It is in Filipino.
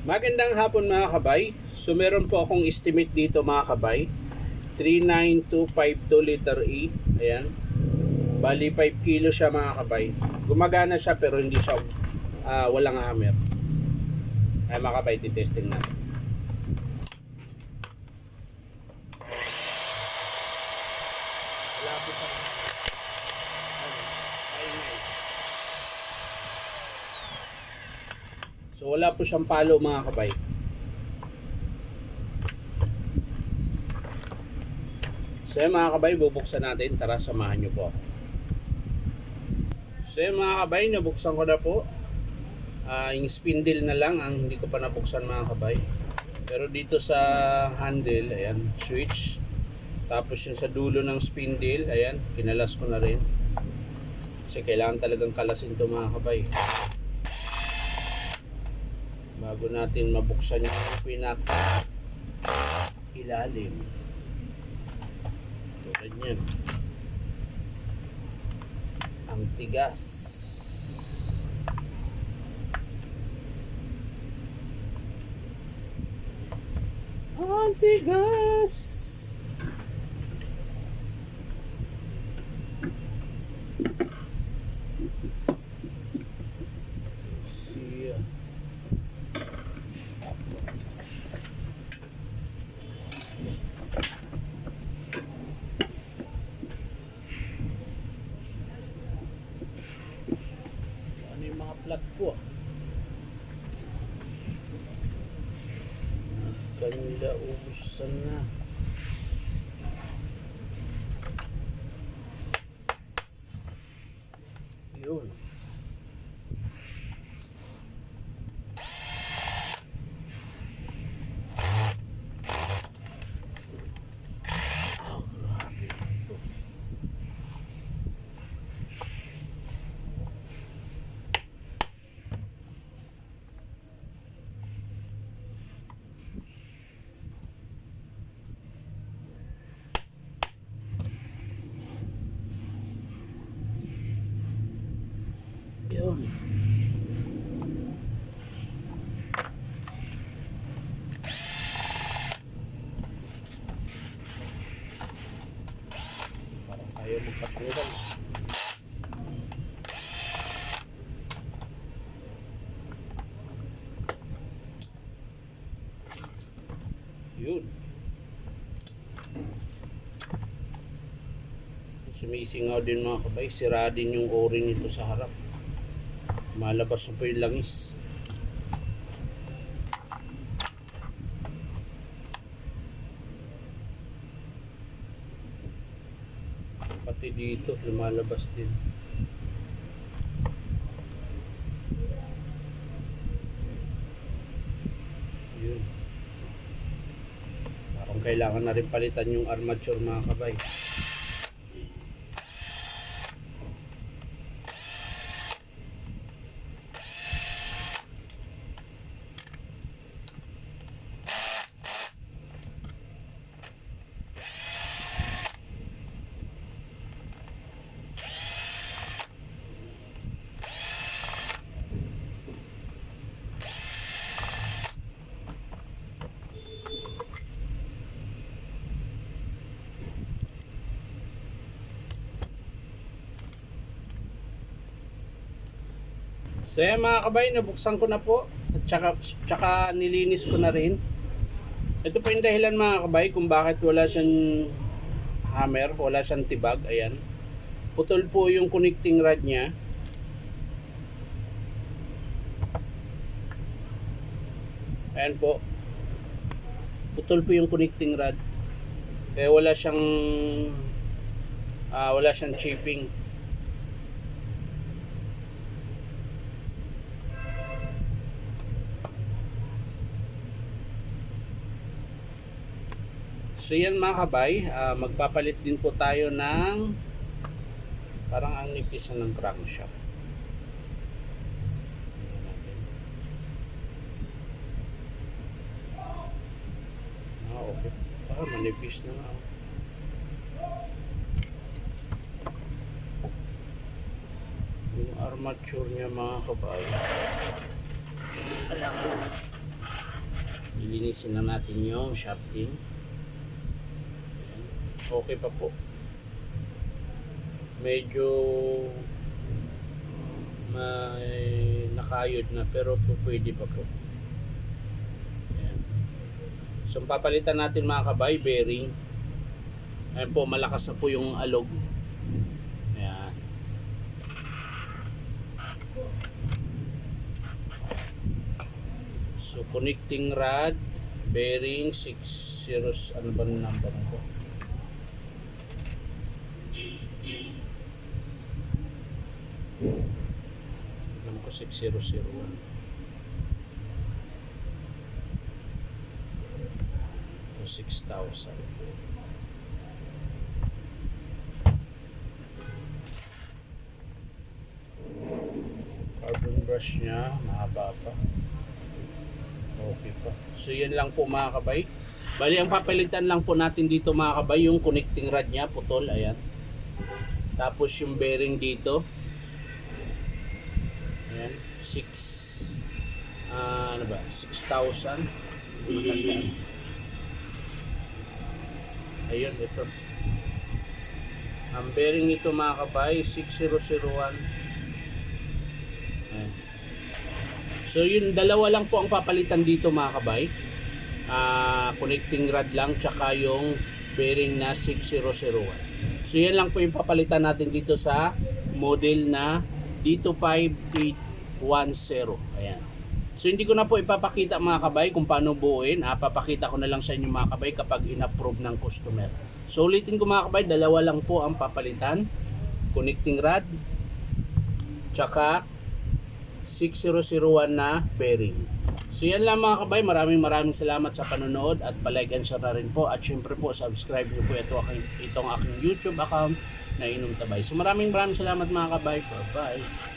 Magandang hapon mga kabay. So meron po akong estimate dito mga kabay. 39252 liter E. Ayan. Bali 5 kilo siya mga kabay. Gumagana siya pero hindi siya walang hammer. Ay mga kabay, titesting natin. Wala po sa So wala po siyang palo mga kabay. So mga kabay, bubuksan natin. Tara, samahan nyo po ako. So mga kabay, nabuksan ko na po. Yung spindle na lang ang hindi ko pa nabuksan mga kabay. Pero dito sa handle, ayan, switch. Tapos yung sa dulo ng spindle, ayan, kinalas ko na rin. Kasi kailangan talagang kalasin to mga kabay. Bago natin mabuksan yung pinaka ilalim. Tulad yan. Ang tigas. Ang tigas. See. Ano yung mga plug po? Kanila ubusan na. Yun. Grabe ito. Yun. Parang ayaw magpatulan. Yun. Sumisingaw din mga kabay. Sira din yung o-ring nito sa harap. Malabas na po yung langis. Pati dito lumalabas din. Yun. Parang kailangan na rin palitan yung armature mga kabay. So yan mga kabay, nabuksan ko na po at tsaka nilinis ko na rin. Ito po yung dahilan mga kabay kung bakit wala siyang hammer, wala siyang tibag. Ayan, putol po yung connecting rod nya. Ayan po, putol po yung connecting rod. Kaya wala siyang chipping. So yan mga kabay, magpapalit din po tayo ng parang ang nipis na ng crankshaft. Okay. Manipis na nga. Yung armature niya mga kabay. Alam. linisin na natin yung shafting. Ayan. Okay pa po. Medyo may nakayod na pero pwede pa po. Ayan. So papalitan natin mga kabay, bearing. Ayan po, malakas na po yung alog. Ayan. So connecting rod, bearing 60, ano ba ang number nito? Alam ko 6001. O 6,000. Carbon brush niya, mahaba pa. Okay pa. So yan lang po mga kabay. Bali ang papalitan lang po natin dito mga kabay, yung connecting rod niya, putol, ayan. Tapos yung bearing dito. Ayan, 6,000. Ayun, ito. Ang bearing ito mga kabay, 6001. Ayan. So yun, dalawa lang po ang papalitan dito mga kabay. Connecting rod lang, tsaka yung bearing na 6001. So yan lang po yung papalitan natin dito sa model na dito 5810. Ayan. So hindi ko na po ipapakita mga kabay kung paano buuin. Papakita ko na lang sa inyo mga kabay kapag in-approve ng customer. So ulitin ko mga kabay, dalawa lang po ang papalitan. Connecting rod, tsaka 6001 na bearing. So yan lang mga kabay, maraming salamat sa panonood at palike and share na rin po, at syempre po subscribe niyo po itong aking YouTube account na Inom Tabay. So maraming salamat mga kabay. Bye bye.